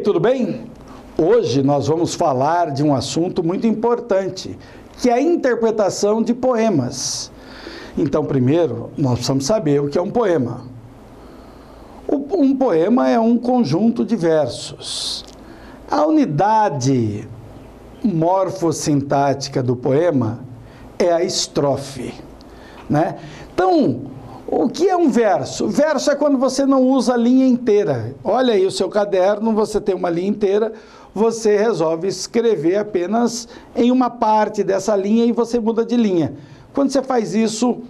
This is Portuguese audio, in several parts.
tudo bem? Hoje nós vamos falar de um assunto muito importante, que é a interpretação de poemas. Então, primeiro, nós precisamos saber o que é um poema. Um poema é um conjunto de versos. A unidade morfossintática do poema é a estrofe, né? Então, o que é um verso? Verso é quando você não usa a linha inteira. Olha aí o seu caderno, você tem uma linha inteira, você resolve escrever apenas em uma parte dessa linha e você muda de linha. Quando você faz isso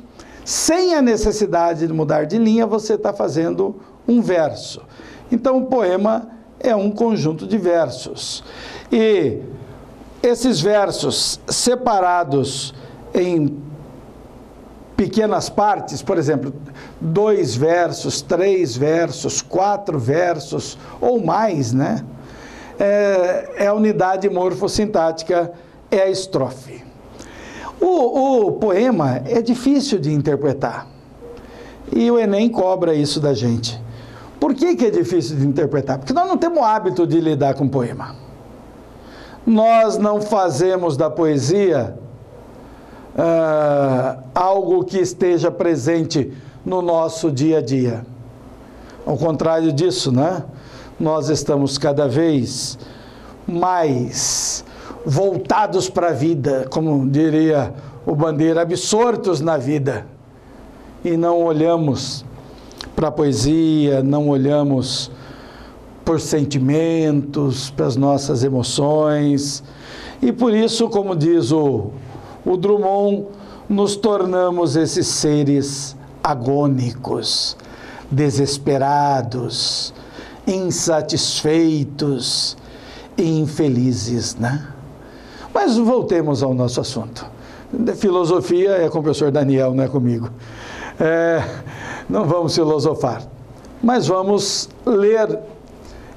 sem a necessidade de mudar de linha, você está fazendo um verso. Então, o poema é um conjunto de versos. E esses versos separados em pequenas partes, por exemplo, 2 versos, 3 versos, 4 versos ou mais, né? É a unidade morfossintática, é a estrofe. O poema é difícil de interpretar e o Enem cobra isso da gente. Por que é difícil de interpretar? Porque nós não temos o hábito de lidar com poema. Nós não fazemos da poesia algo que esteja presente no nosso dia a dia. Ao contrário disso, né? Nós estamos cada vez mais voltados para a vida, como diria o Bandeira, absortos na vida. E não olhamos para a poesia, não olhamos por sentimentos, para as nossas emoções. E por isso, como diz o Drummond, nos tornamos esses seres agônicos, desesperados, insatisfeitos e infelizes, né? Mas voltemos ao nosso assunto. Filosofia é com o professor Daniel, não é comigo. Não vamos filosofar, mas vamos ler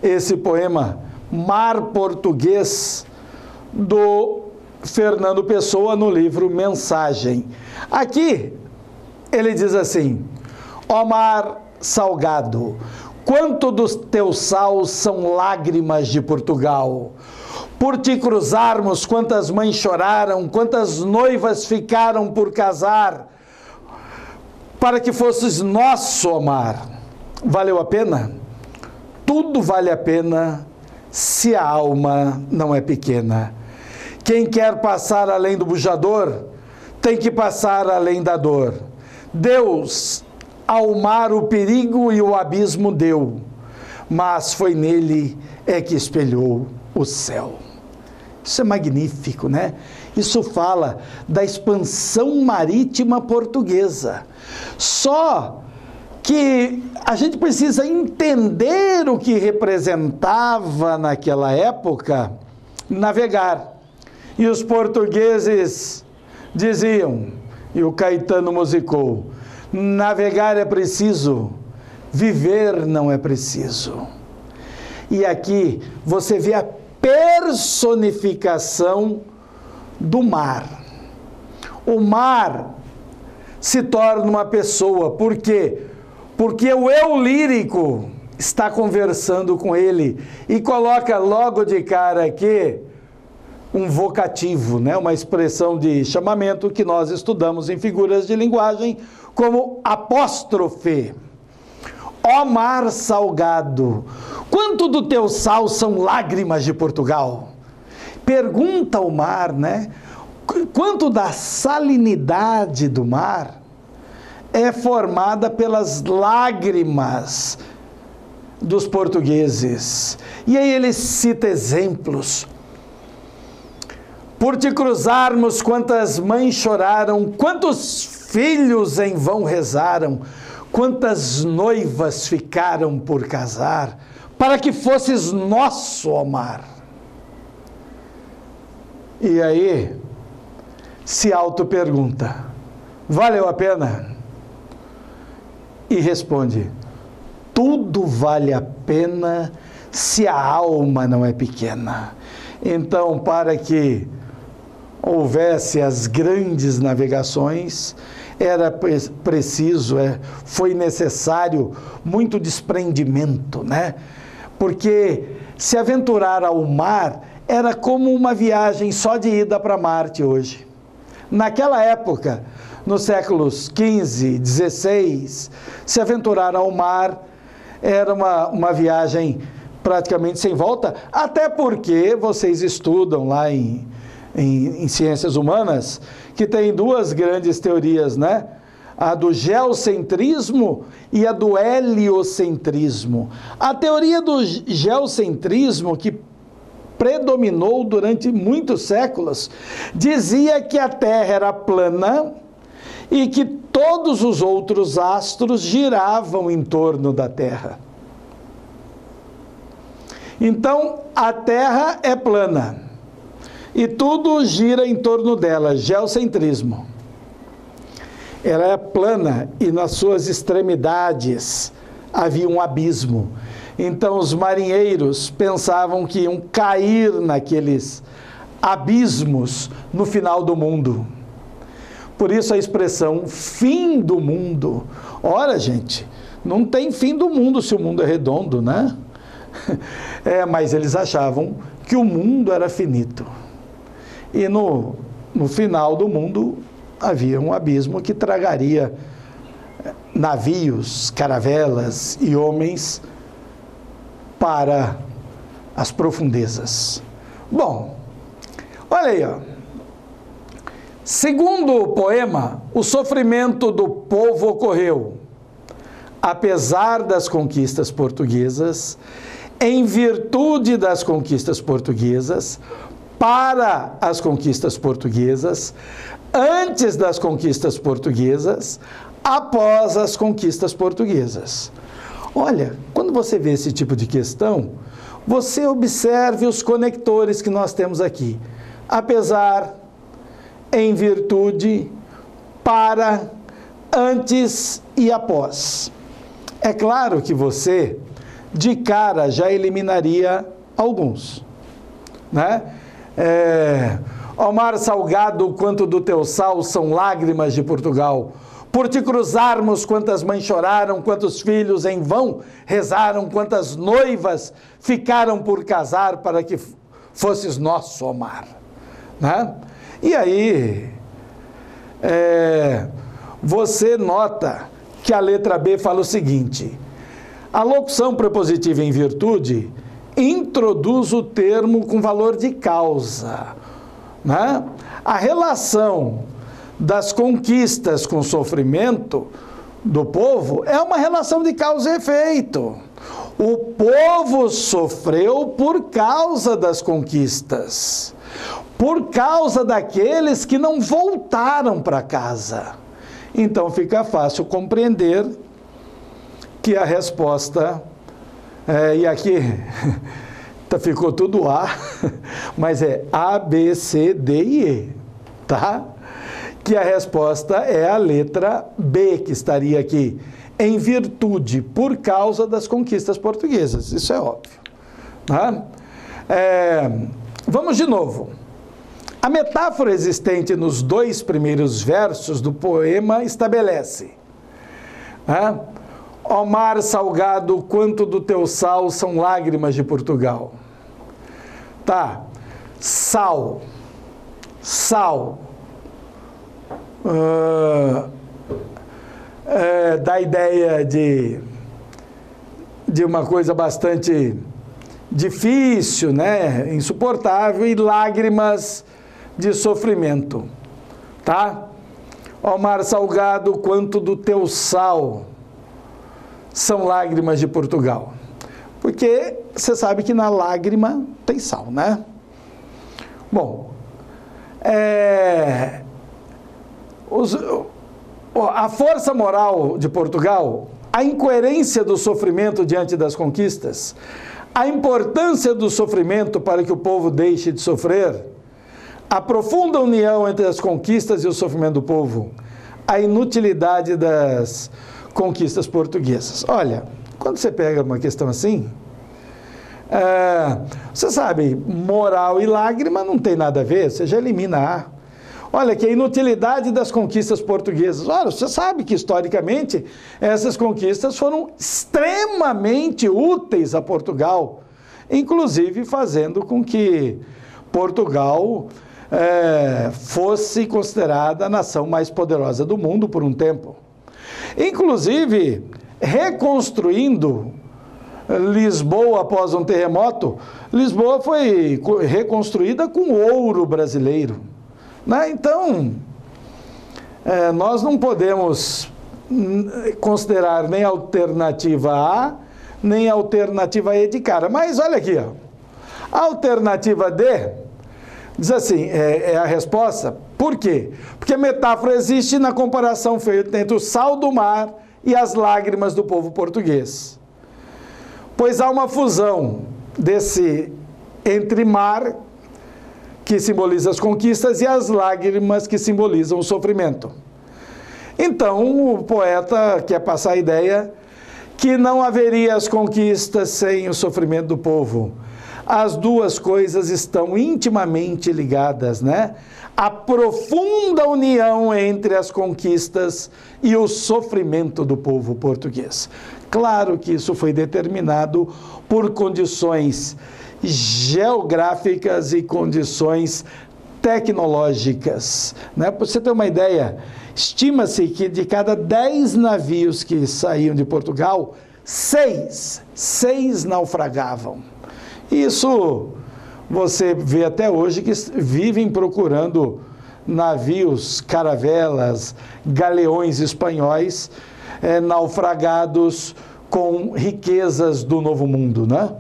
esse poema Mar Português, do Fernando Pessoa, no livro Mensagem. Aqui ele diz assim: ó mar salgado, quanto dos teus sals são lágrimas de Portugal. Por te cruzarmos, quantas mães choraram, quantas noivas ficaram por casar, para que fosses nosso, ó mar. Valeu a pena? Tudo vale a pena se a alma não é pequena. Quem quer passar além do bujador, tem que passar além da dor. Deus ao mar o perigo e o abismo deu, mas foi nele que espelhou o céu. Isso é magnífico, né? Isso fala da expansão marítima portuguesa. Só que a gente precisa entender o que representava naquela época navegar. E os portugueses diziam, e o Caetano musicou: navegar é preciso, viver não é preciso. E aqui você vê a personificação do mar. O mar se torna uma pessoa. Por quê? Porque o eu lírico está conversando com ele e coloca logo de cara aqui um vocativo, né? Uma expressão de chamamento que nós estudamos em figuras de linguagem como apóstrofe. Ó mar salgado, quanto do teu sal são lágrimas de Portugal? Pergunta o mar, né? Quanto da salinidade do mar é formada pelas lágrimas dos portugueses. E aí ele cita exemplos. Por te cruzarmos, quantas mães choraram, quantos filhos em vão rezaram, quantas noivas ficaram por casar, para que fosses nosso, ó mar. E aí se auto-pergunta: valeu a pena? E responde: tudo vale a pena se a alma não é pequena. Então, para que houvesse as grandes navegações, era preciso, foi necessário muito desprendimento, né? Porque se aventurar ao mar era como uma viagem só de ida para Marte hoje. Naquela época, nos séculos XV, XVI, se aventurar ao mar era uma viagem praticamente sem volta, até porque vocês estudam lá em ciências humanas que tem duas grandes teorias, né? A do geocentrismo e a do heliocentrismo. A teoria do geocentrismo, que predominou durante muitos séculos, dizia que a Terra era plana e que todos os outros astros giravam em torno da Terra. Então, a Terra é plana e tudo gira em torno dela, geocentrismo. Ela é plana e nas suas extremidades havia um abismo. Então os marinheiros pensavam que iam cair naqueles abismos no final do mundo. Por isso a expressão fim do mundo. Ora, gente, não tem fim do mundo se o mundo é redondo, né? Mas eles achavam que o mundo era finito. E no final do mundo havia um abismo que tragaria navios, caravelas e homens para as profundezas. Bom, olha aí, ó. Segundo o poema, o sofrimento do povo ocorreu, apesar das conquistas portuguesas, em virtude das conquistas portuguesas, para as conquistas portuguesas, antes das conquistas portuguesas, após as conquistas portuguesas. Olha, quando você vê esse tipo de questão, você observe os conectores que nós temos aqui. Apesar, em virtude, para, antes e após. É claro que você, de cara, já eliminaria alguns, né? Ó mar salgado, quanto do teu sal são lágrimas de Portugal. Por te cruzarmos, quantas mães choraram, quantos filhos em vão rezaram, quantas noivas ficaram por casar para que fosses nosso, ó mar. Né? E aí, você nota que a letra B fala o seguinte: a locução prepositiva em virtude introduz o termo com valor de causa. Né? A relação das conquistas com o sofrimento do povo é uma relação de causa e efeito. O povo sofreu por causa das conquistas, por causa daqueles que não voltaram para casa. Então fica fácil compreender que a resposta, e aqui ficou tudo A, mas é A, B, C, D e E, tá? Que a resposta é a letra B, que estaria aqui, em virtude, por causa das conquistas portuguesas, isso é óbvio. Tá? Vamos de novo. A metáfora existente nos dois primeiros versos do poema estabelece: ó mar salgado, quanto do teu sal são lágrimas de Portugal. Tá, sal, dá ideia de uma coisa bastante difícil, né? Insuportável, e lágrimas de sofrimento, tá? Ó mar salgado, quanto do teu sal são lágrimas de Portugal. Porque você sabe que na lágrima tem sal, né? Bom, a força moral de Portugal, a incoerência do sofrimento diante das conquistas, a importância do sofrimento para que o povo deixe de sofrer, a profunda união entre as conquistas e o sofrimento do povo, a inutilidade das conquistas portuguesas. Olha, quando você pega uma questão assim, você sabe, moral e lágrima não tem nada a ver, você já elimina A. Olha, que a inutilidade das conquistas portuguesas. Olha, você sabe que historicamente essas conquistas foram extremamente úteis a Portugal. inclusive fazendo com que Portugal fosse considerada a nação mais poderosa do mundo por um tempo. Inclusive, reconstruindo Lisboa após um terremoto, Lisboa foi reconstruída com ouro brasileiro, né? Então, nós não podemos considerar nem a alternativa A, nem a alternativa E de cara. Mas olha aqui, ó. A alternativa D diz assim, é a resposta. Por quê? Porque a metáfora existe na comparação feita entre o sal do mar e as lágrimas do povo português. Pois há uma fusão entre mar, que simboliza as conquistas, e as lágrimas, que simbolizam o sofrimento. Então, o poeta quer passar a ideia que não haveria as conquistas sem o sofrimento do povo. As duas coisas estão intimamente ligadas, né? A profunda união entre as conquistas e o sofrimento do povo português. Claro que isso foi determinado por condições geográficas e condições tecnológicas, né? Para você ter uma ideia, estima-se que de cada 10 navios que saíam de Portugal, 6 naufragavam. Isso você vê até hoje que vivem procurando navios, caravelas, galeões espanhóis naufragados com riquezas do Novo Mundo, né?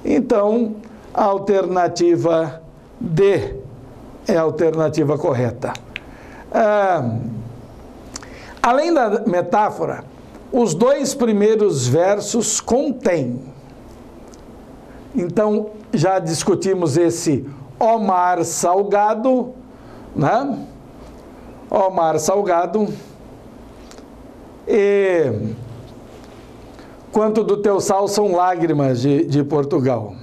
Então, a alternativa D é a alternativa correta. Além da metáfora, os 2 primeiros versos contêm. Então, já discutimos esse ó mar salgado, né? Ó mar salgado, e quanto do teu sal são lágrimas de Portugal.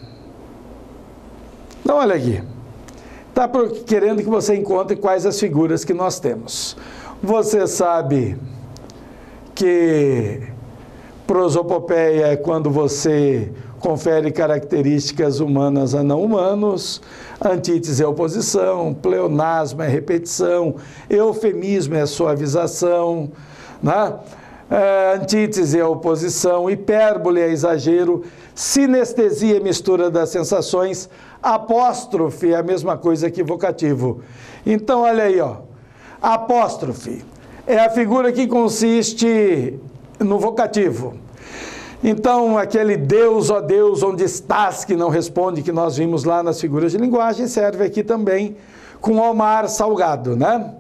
Então, olha aqui. Está querendo que você encontre quais as figuras que nós temos. Você sabe que prosopopeia é quando você confere características humanas a não humanos, antítese é oposição, pleonasmo é repetição, eufemismo é suavização, né? Antítese é oposição, hipérbole é exagero, sinestesia é mistura das sensações, apóstrofe é a mesma coisa que vocativo. Então, olha aí, ó. Apóstrofe é a figura que consiste no vocativo. Então, aquele Deus, ó Deus, onde estás, que não responde, que nós vimos lá nas figuras de linguagem, serve aqui também com ó mar salgado, né?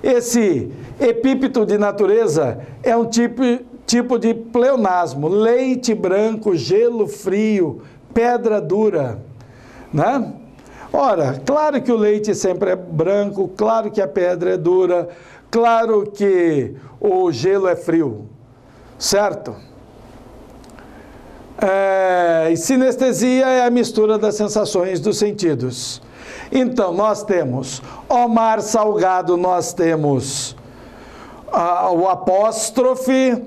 Esse epípeto de natureza é um tipo de pleonasmo, leite branco, gelo frio, pedra dura, né? Ora, claro que o leite sempre é branco, claro que a pedra é dura, claro que o gelo é frio, certo? E sinestesia é a mistura das sensações dos sentidos. Então, nós temos ó mar salgado, nós temos o apóstrofe,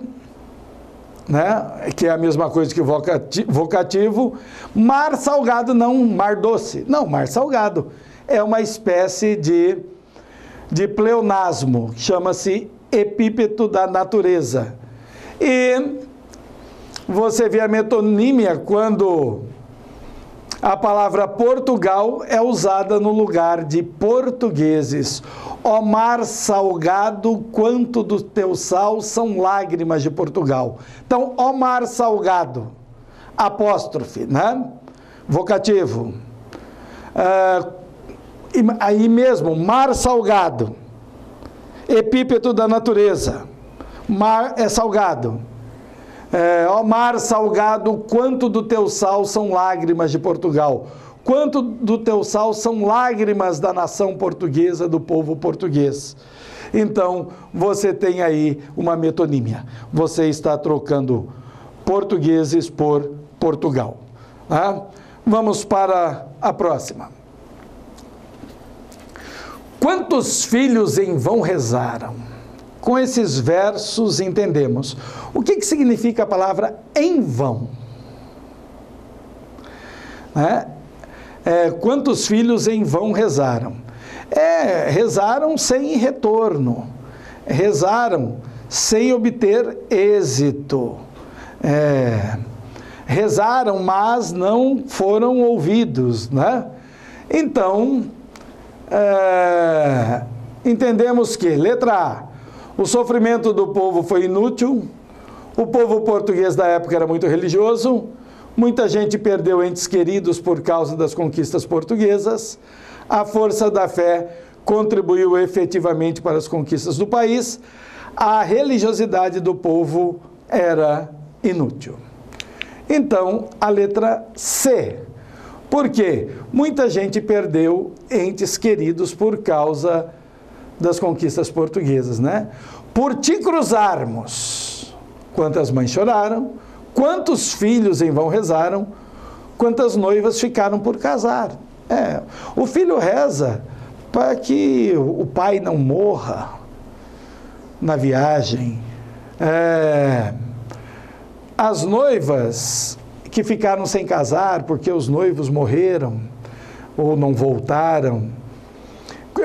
né? Que é a mesma coisa que vocativo. Mar salgado, não mar doce. Não, mar salgado é uma espécie de pleonasmo, chama-se epípeto da natureza. E você vê a metonímia quando a palavra Portugal é usada no lugar de portugueses. Ó mar salgado, quanto do teu sal são lágrimas de Portugal. Então, ó mar salgado, apóstrofe, né? Vocativo. Aí mesmo, mar salgado, epípeto da natureza. Mar é salgado. Ó mar salgado, quanto do teu sal são lágrimas de Portugal. Quanto do teu sal são lágrimas da nação portuguesa, do povo português. Então, você tem aí uma metonímia. Você está trocando portugueses por Portugal. Tá? Vamos para a próxima. Quantos filhos em vão rezaram? com esses versos entendemos. O que significa a palavra em vão? Quantos filhos em vão rezaram? Rezaram sem retorno, rezaram sem obter êxito, rezaram, mas não foram ouvidos, né? Então, entendemos que, letra A, o sofrimento do povo foi inútil, o povo português da época era muito religioso, muita gente perdeu entes queridos por causa das conquistas portuguesas, a força da fé contribuiu efetivamente para as conquistas do país, a religiosidade do povo era inútil. Então, a letra C. Por quê? Muita gente perdeu entes queridos por causa das conquistas portuguesas, né? Por te cruzarmos, quantas mães choraram, quantos filhos em vão rezaram, quantas noivas ficaram por casar. O filho reza para que o pai não morra na viagem. As noivas que ficaram sem casar porque os noivos morreram ou não voltaram.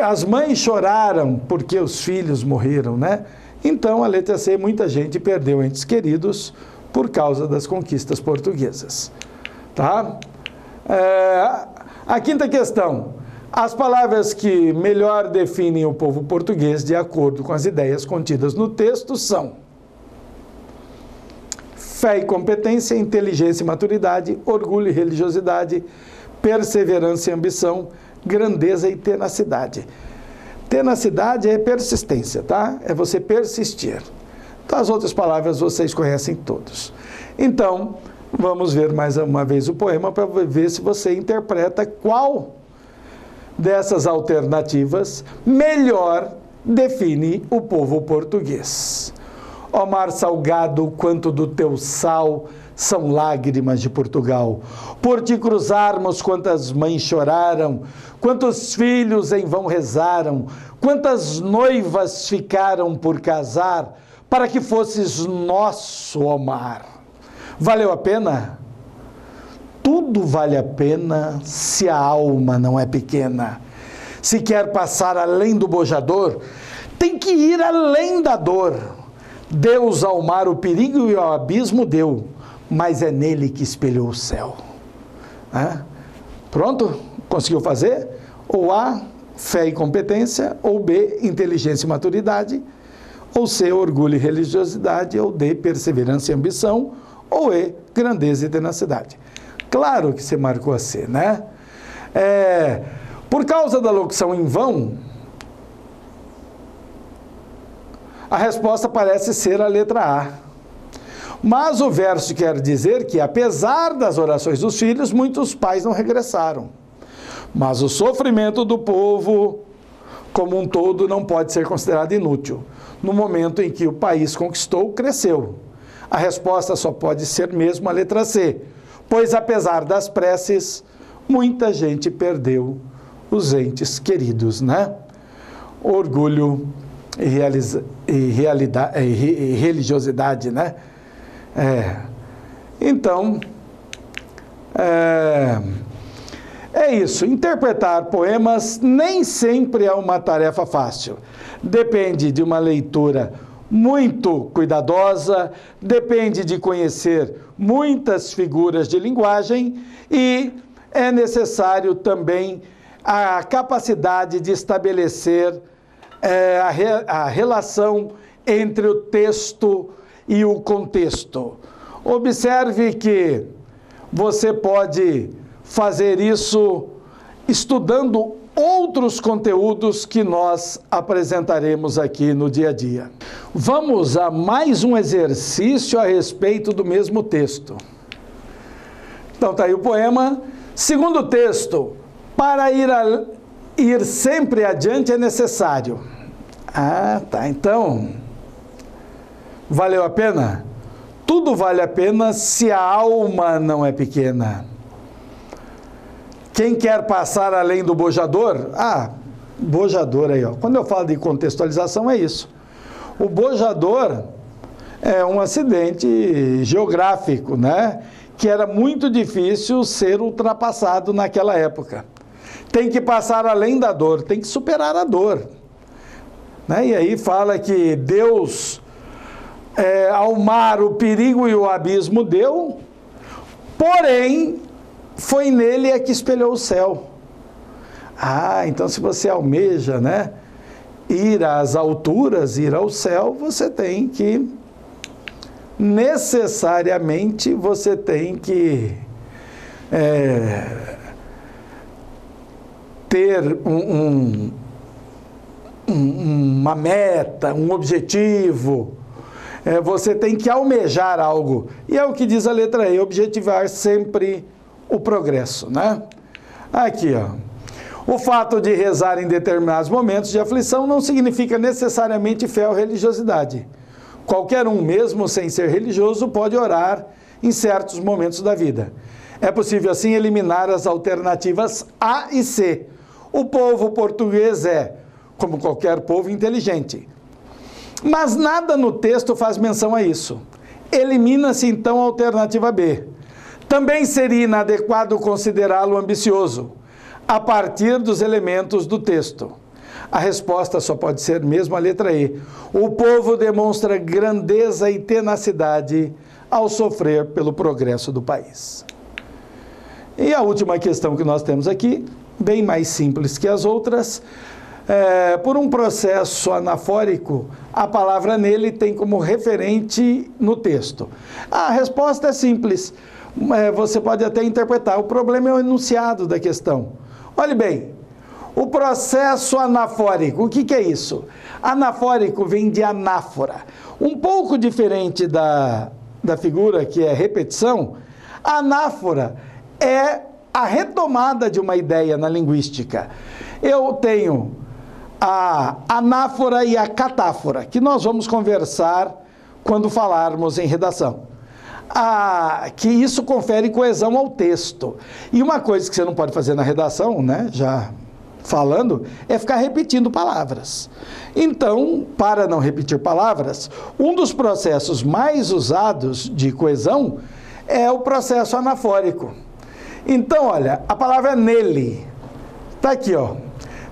As mães choraram porque os filhos morreram, né? Então, a letra C, muita gente perdeu entes queridos por causa das conquistas portuguesas. Tá? A quinta questão. As palavras que melhor definem o povo português de acordo com as ideias contidas no texto são fé e competência, inteligência e maturidade, orgulho e religiosidade, perseverança e ambição, grandeza e tenacidade. Tenacidade é persistência, tá? É você persistir. Então, as outras palavras vocês conhecem todos. Então, vamos ver mais uma vez o poema para ver se você interpreta qual dessas alternativas melhor define o povo português. Ó mar salgado, quanto do teu sal são lágrimas de Portugal. Por te cruzarmos, quantas mães choraram, quantos filhos em vão rezaram, quantas noivas ficaram por casar, para que fosses nosso, ó mar. Valeu a pena? Tudo vale a pena se a alma não é pequena. Se quer passar além do bojador, tem que ir além da dor. Deus ao mar o perigo e ao abismo deu, mas é nele que espelhou o céu. Pronto? Conseguiu fazer? Ou A, fé e competência, ou B, inteligência e maturidade, ou C, orgulho e religiosidade, ou D, perseverança e ambição, ou E, grandeza e tenacidade. Claro que você marcou a C, né? Por causa da locução em vão, a resposta parece ser a letra A. Mas o verso quer dizer que, apesar das orações dos filhos, muitos pais não regressaram. Mas o sofrimento do povo, como um todo, não pode ser considerado inútil. No momento em que o país conquistou, cresceu. A resposta só pode ser mesmo a letra C, pois, apesar das preces, muita gente perdeu os entes queridos, né? Orgulho e religiosidade, né? Então, é isso. Interpretar poemas nem sempre é uma tarefa fácil. Depende de uma leitura muito cuidadosa, depende de conhecer muitas figuras de linguagem e é necessário também a capacidade de estabelecer a relação entre o texto e o contexto. Observe que você pode fazer isso estudando outros conteúdos que nós apresentaremos aqui no dia a dia. Vamos a mais um exercício a respeito do mesmo texto. Então tá aí o poema. Segundo texto, para ir sempre adiante é necessário. Então, valeu a pena? Tudo vale a pena se a alma não é pequena. Quem quer passar além do bojador? Bojador aí, ó. Quando eu falo de contextualização é isso. O bojador é um acidente geográfico, né? Que era muito difícil ser ultrapassado naquela época. Tem que passar além da dor, tem que superar a dor. Né? E aí fala que Deus, ao mar, o perigo e o abismo deu, porém, foi nele que espelhou o céu. Ah, então se você almeja, né, ir às alturas, ir ao céu, você tem que, necessariamente, você tem que ter uma meta, um objetivo. Você tem que almejar algo. E é o que diz a letra E, objetivar sempre o progresso, né? Aqui, ó. O fato de rezar em determinados momentos de aflição não significa necessariamente fé ou religiosidade. Qualquer um, mesmo sem ser religioso, pode orar em certos momentos da vida. É possível, assim, eliminar as alternativas A e C. O povo português é, como qualquer povo, inteligente. Mas nada no texto faz menção a isso. Elimina-se, então, a alternativa B. Também seria inadequado considerá-lo ambicioso, a partir dos elementos do texto. A resposta só pode ser mesmo a letra E. O povo demonstra grandeza e tenacidade ao sofrer pelo progresso do país. E a última questão que nós temos aqui, bem mais simples que as outras, por um processo anafórico, a palavra nele tem como referente no texto. A resposta é simples. Você pode até interpretar. O problema é o enunciado da questão. Olhe bem, o processo anafórico, o que é isso? Anafórico vem de anáfora. Um pouco diferente da figura que é repetição, a anáfora é a retomada de uma ideia na linguística. Eu tenho a anáfora e a catáfora, que nós vamos conversar quando falarmos em redação. Que isso confere coesão ao texto. E uma coisa que você não pode fazer na redação, né, já falando, é ficar repetindo palavras. Então, para não repetir palavras, um dos processos mais usados de coesão é o processo anafórico. Então, olha, a palavra nele, está aqui, ó.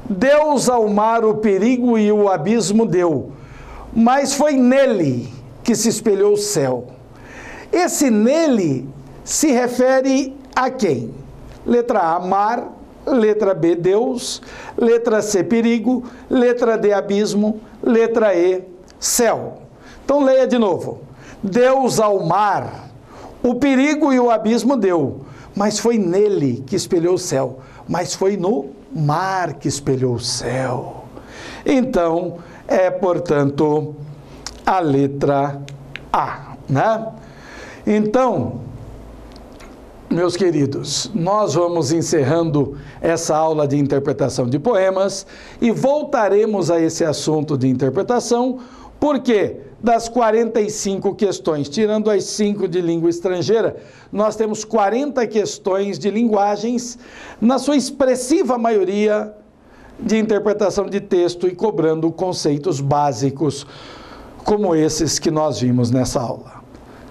Deus ao mar o perigo e o abismo deu, mas foi nele que se espelhou o céu. Esse nele se refere a quem? Letra A, mar. Letra B, Deus. Letra C, perigo. Letra D, abismo. Letra E, céu. Então leia de novo. Deus ao mar, o perigo e o abismo deu, mas foi nele que espelhou o céu. Mas foi no mar que espelhou o céu. Então, portanto, a letra A, né? Então, meus queridos, nós vamos encerrando essa aula de interpretação de poemas e voltaremos a esse assunto de interpretação, porque das 45 questões, tirando as 5 de língua estrangeira, nós temos 40 questões de linguagens, na sua expressiva maioria de interpretação de texto e cobrando conceitos básicos como esses que nós vimos nessa aula.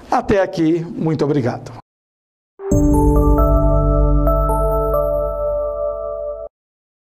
Até aqui, muito obrigado.